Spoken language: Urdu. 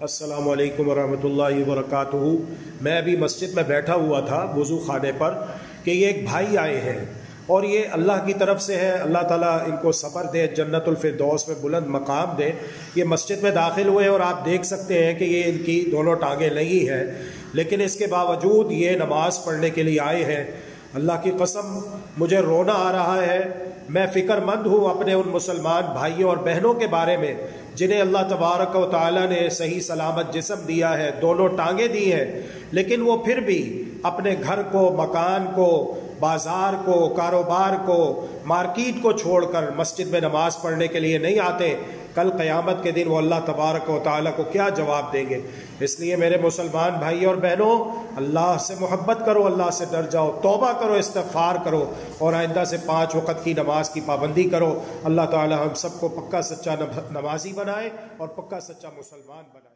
السلام علیکم ورحمۃ اللہ وبرکاتہ۔ میں ابھی مسجد میں بیٹھا ہوا تھا وضو خانے پر کہ یہ ایک بھائی آئے ہیں اور یہ اللہ کی طرف سے ہے، اللہ تعالیٰ ان کو صبر دے، جنت الفردوس میں بلند مقام دے۔ یہ مسجد میں داخل ہوئے اور آپ دیکھ سکتے ہیں کہ یہ ان کی دونوں ٹانگیں لگی ہیں، لیکن اس کے باوجود یہ نماز پڑھنے کے لیے آئے ہیں۔ اللہ کی قسم مجھے رونا آ رہا ہے۔ میں فکر مند ہوں اپنے ان مسلمان بھائیوں اور بہنوں کے بارے میں جنہیں اللہ تبارک و تعالیٰ نے صحیح سلامت جسم دیا ہے، دونوں ٹانگیں دی ہیں، لیکن وہ پھر بھی اپنے گھر کو، مکان کو، بازار کو، کاروبار کو، مارکیٹ کو چھوڑ کر مسجد میں نماز پڑھنے کے لیے نہیں آتے۔ کل قیامت کے دن وہ اللہ تبارک و تعالیٰ کو کیا جواب دیں گے؟ اس لیے میرے مسلمان بھائی اور بہنوں، اللہ سے محبت کرو، اللہ سے ڈر جاؤ، توبہ کرو، استغفار کرو اور آئندہ سے 5 وقت کی نماز کی پابندی کرو۔ اللہ تعالیٰ ہم سب کو پکا سچا نمازی بنائے اور پکا سچا مسلمان بنائے۔